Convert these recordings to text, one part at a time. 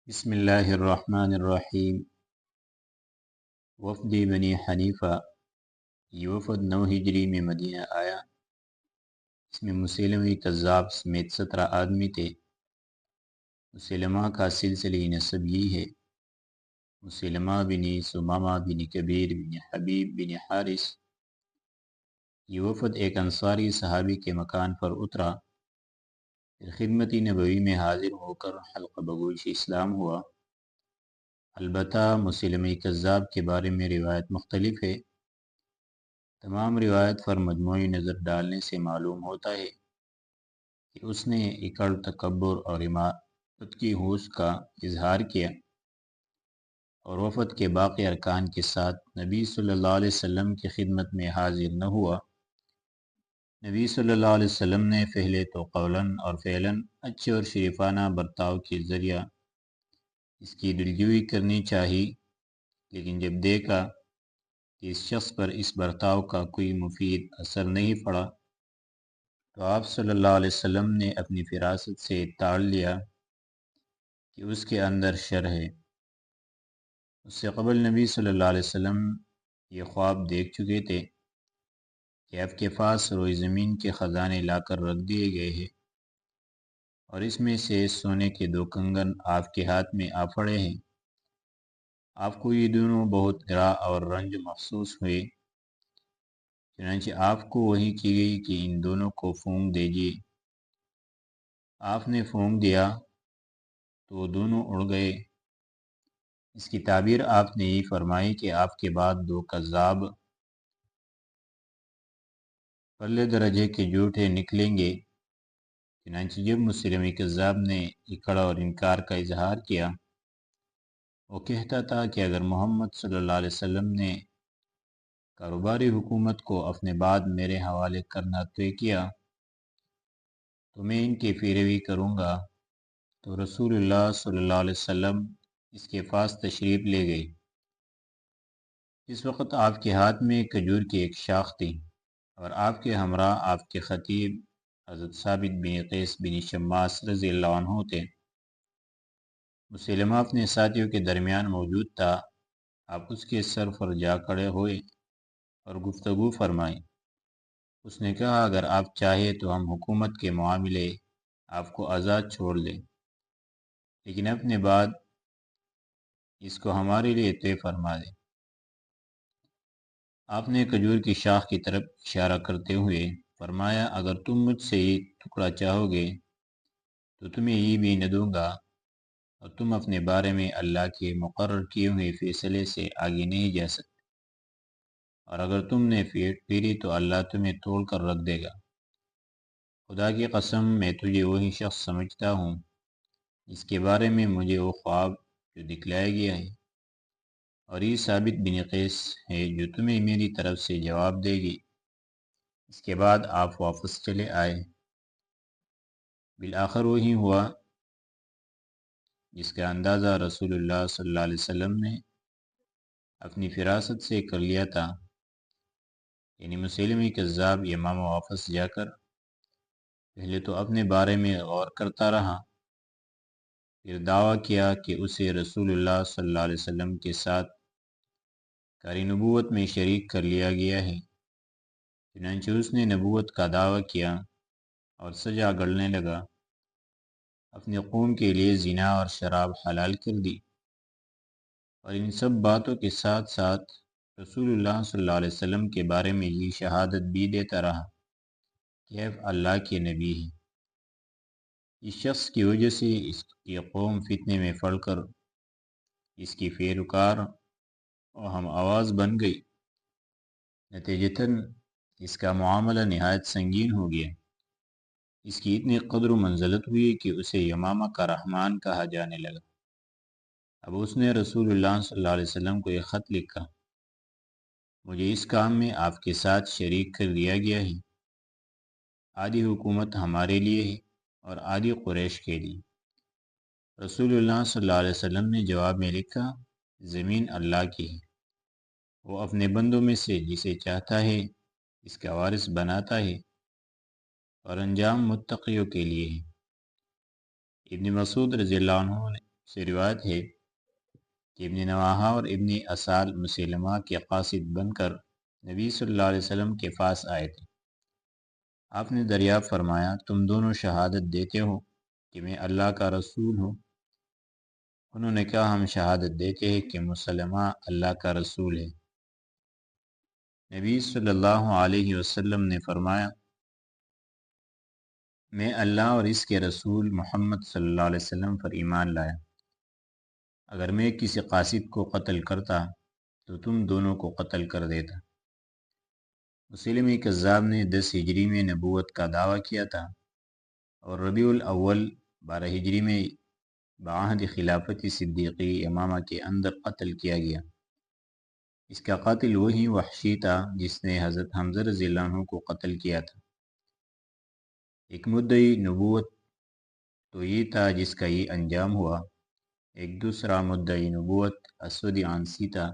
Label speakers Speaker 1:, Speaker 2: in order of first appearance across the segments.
Speaker 1: بسم اللہ الرحمن الرحیم۔ وفد بنی حنیفہ، یہ وفد 9 ہجری میں مدینہ آیا۔ اس میں مسیلمہ کذاب سمیت 17 آدمی تھے۔ مسیلمہ کا سلسلہ نسب یہ ہے: مسیلمہ بن ثمامہ بن کبیر بن حبیب بن حارث۔ یہ وفد ایک انصاری صحابی کے مکان پر اترا، پھر خدمت نبوی میں حاضر ہو کر حلقہ بگوش اسلام ہوا۔ البتہ مسیلمہ کذاب کے بارے میں روایت مختلف ہے۔ تمام روایت پر مجموعی نظر ڈالنے سے معلوم ہوتا ہے کہ اس نے اکڑ، تکبر اور امارت کی ہوش کا اظہار کیا اور وفد کے باقی ارکان کے ساتھ نبی صلی اللہ علیہ وسلم کی خدمت میں حاضر نہ ہوا۔ نبی صلی اللہ علیہ وسلم نے پہلے تو قولاً اور فعلاً اچھے اور شریفانہ برتاؤ کے ذریعہ اس کی دلجوئی کرنی چاہی، لیکن جب دیکھا کہ اس شخص پر اس برتاؤ کا کوئی مفید اثر نہیں پڑا تو آپ صلی اللہ علیہ وسلم نے اپنی فراست سے تاڑ لیا کہ اس کے اندر شر ہے۔ اس سے قبل نبی صلی اللہ علیہ وسلم یہ خواب دیکھ چکے تھے کہ آپ کے پاس روئے زمین کے خزانے لا کر رکھ دیے گئے ہیں اور اس میں سے سونے کے 2 کنگن آپ کے ہاتھ میں آ پڑے ہیں۔ آپ کو یہ دونوں بہت گراں اور رنج محسوس ہوئے، چنانچہ آپ کو وحی کی گئی کہ ان دونوں کو پھونک دیجیے۔ آپ نے پھونک دیا تو وہ دونوں اڑ گئے۔ اس کی تعبیر آپ نے یہ فرمائی کہ آپ کے بعد 2 کذاب پرلے درجے کے جھوٹے نکلیں گے۔ چنانچہ جب مسیلمہ کذاب نے اکڑ اور انکار کا اظہار کیا، وہ کہتا تھا کہ اگر محمد صلی اللہ علیہ وسلم نے کاروباری حکومت کو اپنے بعد میرے حوالے کرنا طے کیا تو میں ان کی پیروی کروں گا۔ تو رسول اللہ صلی اللہ علیہ وسلم اس کے پاس تشریف لے گئے۔ اس وقت آپ کے ہاتھ میں کھجور کی ایک شاخ تھی اور آپ کے ہمراہ آپ کے خطیب حضرت ثابت بن قیس بن شماس رضی اللہ عنہ تھے۔ مسیلمہ اپنے ساتھیوں کے درمیان موجود تھا۔ آپ اس کے سر پر جا کھڑے ہوئے اور گفتگو فرمائی۔ اس نے کہا، اگر آپ چاہیں تو ہم حکومت کے معاملے آپ کو آزاد چھوڑ دیں، لیکن اپنے بعد اس کو ہمارے لیے طے فرما دیں۔ آپ نے کھجور کی شاخ کی طرف اشارہ کرتے ہوئے فرمایا، اگر تم مجھ سے یہ ٹکڑا چاہو گے تو تمہیں یہ بھی نہ دوں گا، اور تم اپنے بارے میں اللہ کے مقرر کیے ہوئے فیصلے سے آگے نہیں جا سکتے، اور اگر تم نے پھیری تو اللہ تمہیں توڑ کر رکھ دے گا۔ خدا کی قسم، میں تجھے وہی شخص سمجھتا ہوں جس کے بارے میں مجھے وہ خواب جو دکھلایا گیا ہے، اور یہ ثابت بن قیس ہے جو تمہیں میری طرف سے جواب دے گی۔ اس کے بعد آپ واپس چلے آئے۔ بالآخر وہی ہوا جس کا اندازہ رسول اللہ صلی اللہ علیہ وسلم نے اپنی فراست سے کر لیا تھا، یعنی مسیلمہ کذاب یمامہ واپس جا کر پہلے تو اپنے بارے میں غور کرتا رہا، پھر دعویٰ کیا کہ اسے رسول اللہ صلی اللہ علیہ وسلم کے ساتھ کاری نبوت میں شریک کر لیا گیا ہے۔ چنانچہ اس نے نبوت کا دعویٰ کیا اور سجا گڑھنے لگا، اپنے قوم کے لیے زنا اور شراب حلال کر دی، اور ان سب باتوں کے ساتھ ساتھ رسول اللہ صلی اللہ علیہ وسلم کے بارے میں یہ شہادت بھی دیتا رہا کہ آپ اللہ کے نبی ہیں۔ اس شخص کی وجہ سے اس کی قوم فتنے میں پڑ کر اس کی پیروکار اور ہم آواز بن گئی۔ نتیجتاً اس کا معاملہ نہایت سنگین ہو گیا۔ اس کی اتنی قدر و منزلت ہوئی کہ اسے یمامہ کا رحمان کہا جانے لگا۔ اب اس نے رسول اللہ صلی اللہ علیہ وسلم کو ایک خط لکھا، مجھے اس کام میں آپ کے ساتھ شریک کر دیا گیا ہے۔ آدھی حکومت ہمارے لیے ہے اور آدھی قریش کے لیے۔ رسول اللہ صلی اللہ علیہ وسلم نے جواب میں لکھا، زمین اللہ کی ہے، وہ اپنے بندوں میں سے جسے چاہتا ہے اس کا وارث بناتا ہے، اور انجام متقیوں کے لیے ہے۔ ابن مسعود رضی اللہ عنہ سے روایت ہے کہ ابن نواحہ اور ابن اسال مسلمہ کے قاصد بن کر نبی صلی اللہ علیہ وسلم کے پاس آئے تھے۔ آپ نے دریافت فرمایا، تم دونوں شہادت دیتے ہو کہ میں اللہ کا رسول ہوں؟ انہوں نے کہا، ہم شہادت دیتے ہیں کہ مسلمہ اللہ کا رسول ہے۔ نبی صلی اللہ علیہ وسلم نے فرمایا، میں اللہ اور اس کے رسول محمد صلی اللہ علیہ وسلم پر ایمان لایا۔ اگر میں کسی قاصد کو قتل کرتا تو تم دونوں کو قتل کر دیتا۔ مسلم کذاب نے 10 ہجری میں نبوت کا دعویٰ کیا تھا اور ربیع الاول 12 ہجری میں بعہد خلافت صدیقی امامہ کے اندر قتل کیا گیا۔ اس کا قاتل وہی وحشی تھا جس نے حضرت حمزہ رضی اللہ عنہ کو قتل کیا تھا۔ ایک مدعی نبوت تو یہ تھا جس کا یہ انجام ہوا، ایک دوسرا مدعی نبوت اسود عنسی تھا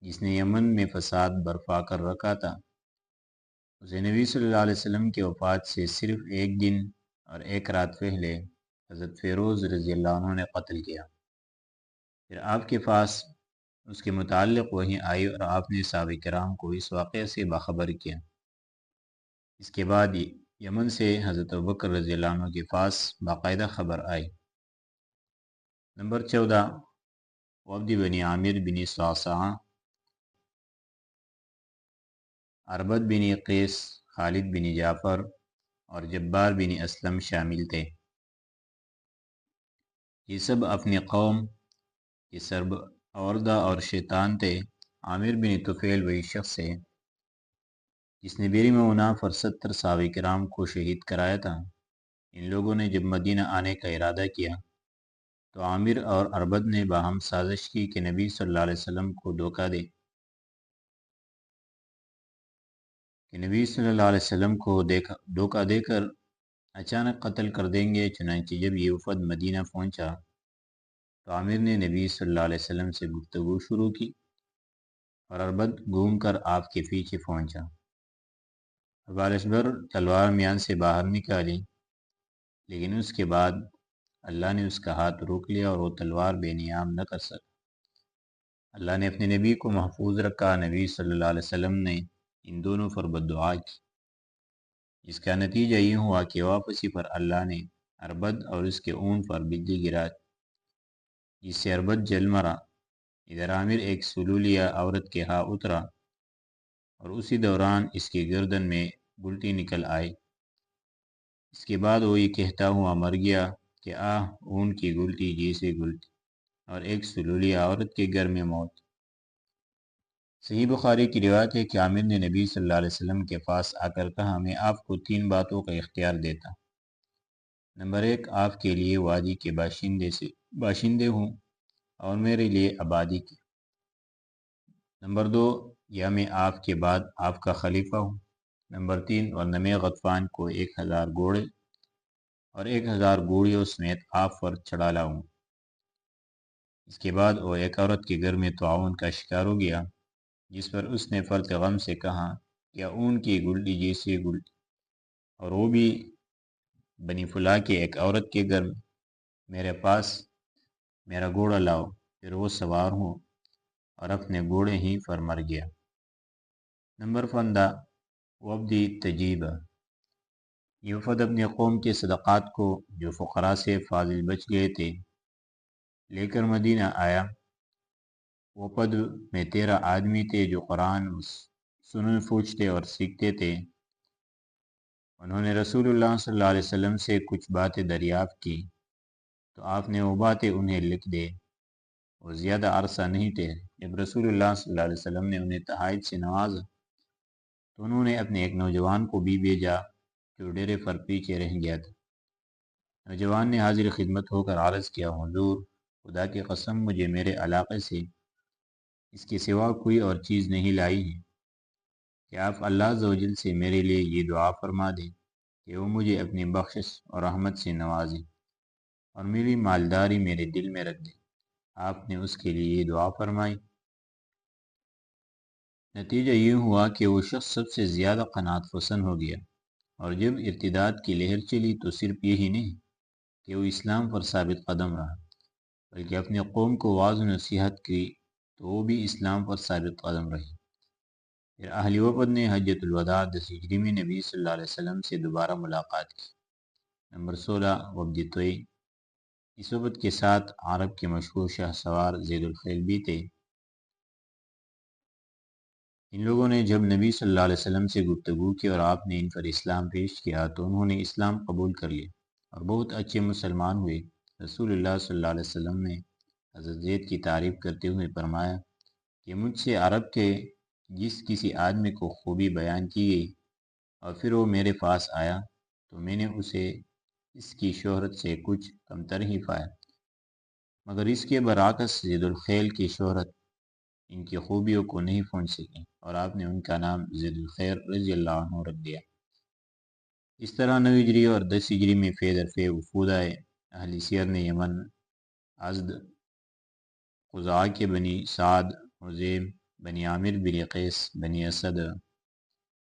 Speaker 1: جس نے یمن میں فساد برپا کر رکھا تھا۔ اسے نبی صلی اللہ علیہ وسلم کی وفات سے صرف ایک دن اور ایک رات پہلے حضرت فیروز رضی اللہ عنہ نے قتل کیا۔ پھر آپ کے پاس اس کے متعلق وحی آئی اور آپ نے صحابہ کرام کو اس واقعے سے باخبر کیا۔ اس کے بعد یمن سے حضرت ابوبکر رضی اللہ عنہ کے پاس باقاعدہ خبر آئی۔ نمبر 14، وفد بنی عامر بن صعصعہ، عربد بن قیس، خالد بن جعفر اور جبار بن اسلم شامل تھے۔ یہ سب اپنی قوم کے سربردہ اور شیطان تھے۔ عامر بن طفیل وہی شخص ہے جس نے بئر معونہ پر 70 صحابہ کرام کو شہید کرایا تھا۔ ان لوگوں نے جب مدینہ آنے کا ارادہ کیا تو عامر اور عربد نے باہم سازش کی کہ نبی صلی اللہ علیہ وسلم کو دھوکہ دے کر اچانک قتل کر دیں گے۔ چنانچہ جب یہ وفد مدینہ پہنچا تو عامر نے نبی صلی اللہ علیہ وسلم سے گفتگو شروع کی اور عربد گھوم کر آپ کے پیچھے پہنچا۔ بارشبر تلوار میان سے باہر نکالی، لیکن اس کے بعد اللہ نے اس کا ہاتھ روک لیا اور وہ تلوار بے نیام نہ کر سکا۔ اللہ نے اپنے نبی کو محفوظ رکھا۔ نبی صلی اللہ علیہ وسلم نے ان دونوں پر بددعا کی، جس کا نتیجہ یہ ہوا کہ واپسی پر اللہ نے عربد اور اس کے اونٹ پر بجلی گرا جس سے عربد جل مرا۔ ادھر عامر ایک سلولیہ عورت کے ہاں اترا اور اسی دوران اس کی گردن میں گلٹی نکل آئی۔ اس کے بعد وہ یہ کہتا ہوا مر گیا کہ آہ، اونٹ کی گلٹی جیسے گلٹی اور ایک سلولیہ عورت کے گھر میں موت۔ صحیح بخاری کی روایت ہے کہ عامر نے نبی صلی اللہ علیہ وسلم کے پاس آ کر کہا، میں آپ کو 3 باتوں کا اختیار دیتا ہوں۔ نمبر 1، آپ کے لیے وادی کے باشندے ہوں اور میرے لیے آبادی کی۔ نمبر 2، یا میں آپ کے بعد آپ کا خلیفہ ہوں۔ نمبر 3، ورنہ میں غطفان کو 1000 گھوڑے اور 1000 گھوڑیوں سمیت آپ پر چڑھا لاؤں۔ اس کے بعد وہ ایک عورت کے گھر میں طاعون کا شکار ہو گیا، جس پر اس نے فرط غم سے کہا، کیا اون کی گلٹی جیسی گلٹی، اور وہ بھی بنی فلاں کی ایک عورت کے گھر میں۔ میرے پاس میرا گھوڑا لاؤ۔ پھر وہ سوار ہوں اور اپنے گھوڑے ہی پر مر گیا۔ نمبر 15، وفد تجیبہ، یہ وفد اپنے قوم کے صدقات کو جو فقراء سے فاضل بچ گئے تھے لے کر مدینہ آیا۔ وفد میں 13 آدمی تھے جو قرآن سنن پوچھتے اور سیکھتے تھے۔ انہوں نے رسول اللہ صلی اللہ علیہ وسلم سے کچھ باتیں دریافت کی تو آپ نے وہ باتیں انہیں لکھ دے۔ وہ زیادہ عرصہ نہیں ٹھہرے۔ جب رسول اللہ صلی اللہ علیہ وسلم نے انہیں تحائط سے نوازا تو انہوں نے اپنے ایک نوجوان کو بھی بھیجا جو ڈیرے پر پیچھے رہ گیا تھا۔ نوجوان نے حاضر خدمت ہو کر عرض کیا، حضور، خدا کی قسم مجھے میرے علاقے سے اس کے سوا کوئی اور چیز نہیں لائی ہے کہ آپ اللہ عز و جل سے میرے لیے یہ دعا فرما دیں کہ وہ مجھے اپنی بخشش اور رحمت سے نوازے اور میری مالداری میرے دل میں رکھ دے۔ آپ نے اس کے لیے یہ دعا فرمائی۔ نتیجہ یہ ہوا کہ وہ شخص سب سے زیادہ قناعت پسند ہو گیا، اور جب ارتداد کی لہر چلی تو صرف یہی نہیں کہ وہ اسلام پر ثابت قدم رہا بلکہ اپنے قوم کو واعظ و نصیحت کی تو وہ بھی اسلام پر ثابت قدم رہی۔ پھر اہل وفد نے حجۃ الوداع 10 ہجری میں نبی صلی اللہ علیہ وسلم سے دوبارہ ملاقات کی۔ نمبر 16 وفد طوئی، اس وفد کے ساتھ عرب کے مشہور شاہ سوار زید الخیل بھی تھے۔ ان لوگوں نے جب نبی صلی اللہ علیہ وسلم سے گفتگو کی اور آپ نے ان پر اسلام پیش کیا تو انہوں نے اسلام قبول کر لیا اور بہت اچھے مسلمان ہوئے۔ رسول اللہ صلی اللہ علیہ وسلم نے حضرت زید کی تعریف کرتے ہوئے فرمایا کہ مجھ سے عرب کے جس کسی آدمی کو خوبی بیان کی گئی اور پھر وہ میرے پاس آیا تو میں نے اسے اس کی شہرت سے کچھ کمتر ہی پایا، مگر اس کے برعکس زید الخیل کی شہرت ان کی خوبیوں کو نہیں پہنچ سکی اور آپ نے ان کا نام زید الخیر رضی اللہ عنہ رکھ دیا۔ اس طرح 9 ہجری اور 10 ہجری میں فے در فے وفود آئے۔ اہل سیر نے یمن، ازد، خزاع کے بنی سعد، حزیم، بنی عامر بن قیس، بنی اسد،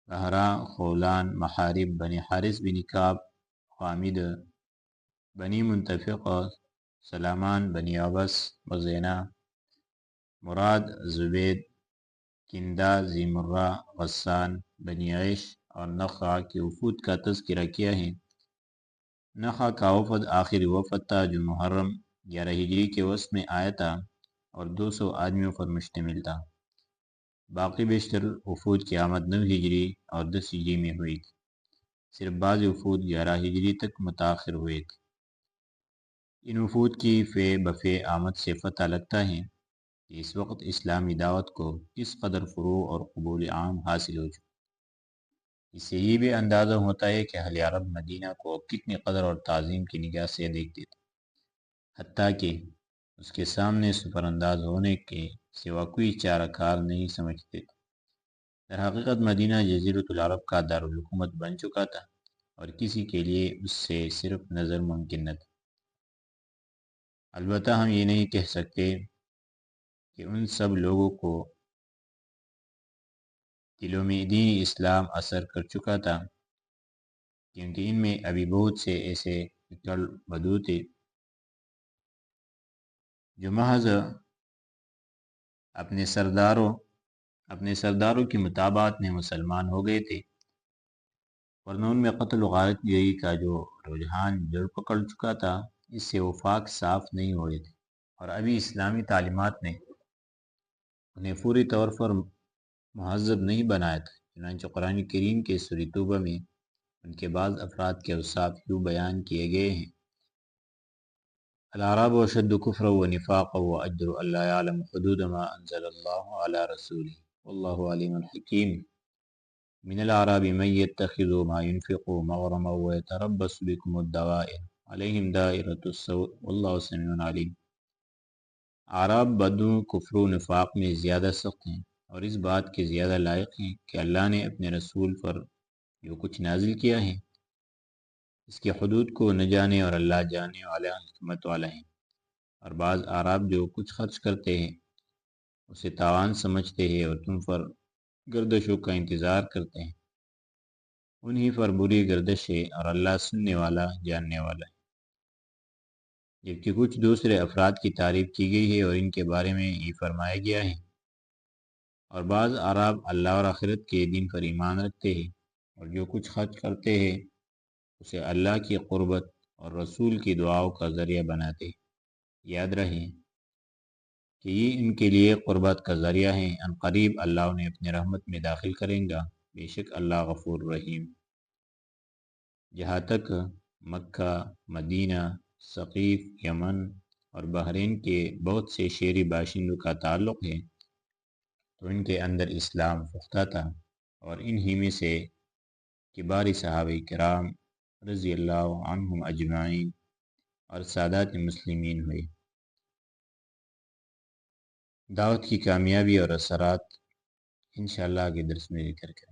Speaker 1: بحرا، خولان، محارب، بنی حارث بن کعب، حامد، بنی منتفق، سلامان، بنی عبس، مزینہ، مراد، زبید، کندہ، زیمرہ، غسان، بنی عیش اور نخع کے وفود کا تذکرہ کیا ہے۔ نخع کا وفد آخری وفد تھا جو محرم 11 ہجری کے وسط میں آیا تھا اور 200 آدمیوں پر مشتمل تھا۔ باقی بیشتر وفود کی آمد 9 ہجری اور 10 ہجری میں ہوئی تھی، صرف بعض وفود 11 ہجری تک متاخر ہوئے تھے۔ ان وفود کی فے بفے آمد سے پتہ لگتا ہے کہ اس وقت اسلامی دعوت کو کس قدر فروغ اور قبول عام حاصل ہو چکا۔ اس سے یہ بھی اندازہ ہوتا ہے کہ اہل عرب مدینہ کو کتنی قدر اور تعظیم کی نگاہ سے دیکھتے تھے، حتیٰ کہ اس کے سامنے سپر انداز ہونے کے سوا کوئی چارہ کار نہیں سمجھتے تھے۔ در حقیقت مدینہ جزیرۃ العرب کا دارالحکومت بن چکا تھا اور کسی کے لیے اس سے صرف نظر ممکن نہ تھا۔ البتہ ہم یہ نہیں کہہ سکتے کہ ان سب لوگوں کو دلوں میں دین اسلام اثر کر چکا تھا، کیونکہ ان میں ابھی بہت سے ایسے پکڑ بدو تھے جو محض اپنے سرداروں کی مطابعت میں مسلمان ہو گئے تھے، ورنہ ان میں قتل و غارت گری کا جو رجحان جڑ پکڑ چکا تھا اس سے وفاق صاف نہیں ہوئے تھے اور ابھی اسلامی تعلیمات نے انہیں پوری طور پر مہذب نہیں بنایا تھا۔ چنانچہ قرآن کریم کے سورۃ توبہ میں ان کے بعض افراد کے اوصاف یوں بیان کیے گئے ہیں: الاعراب اشد کفرا ونفاقا واجدر الا يعلم حدود ما انزل الله على رسوله والله علیم حکیم من الاعراب من يتخذ ما ينفق مغرما ويتربص بكم الدوائر عليهم دائرة السوء والله سمیع علیم۔ اعراب بدو کفر و نفاق میں زیادہ سخت ہیں اور اس بات کے زیادہ لائق ہیں کہ اللہ نے اپنے رسول پر جو کچھ نازل کیا ہے اس کے حدود کو نہ جانے اور اللہ جانے والا حکمت والا ہے۔ اور بعض اعراب جو کچھ خرچ کرتے ہیں اسے تاوان سمجھتے ہیں اور تم پر گردشوں کا انتظار کرتے ہیں، انہی پر بری گردش ہے اور اللہ سننے والا جاننے والا ہے۔ جبکہ کچھ دوسرے افراد کی تعریف کی گئی ہے اور ان کے بارے میں یہ فرمایا گیا ہے: اور بعض اعراب اللہ اور آخرت کے دن پر ایمان رکھتے ہیں اور جو کچھ خرچ کرتے ہیں اسے اللہ کی قربت اور رسول کی دعاؤں کا ذریعہ بناتے ہیں۔ یاد رہے کہ یہ ان کے لیے قربت کا ذریعہ ہے، ان قریب اللہ انہیں اپنے رحمت میں داخل کریں گا، بے شک اللہ غفور رحیم۔ جہاں تک مکہ، مدینہ، ثقیف، یمن اور بحرین کے بہت سے شہری باشندوں کا تعلق ہے تو ان کے اندر اسلام پختہ تھا اور انہی میں سے کبار صحابہ کرام رضی اللہ عنہم اجمعین اور سادات مسلمین ہوئے۔ دعوت کی کامیابی اور اثرات انشاءاللہ آگے درس میں ذکر کریں۔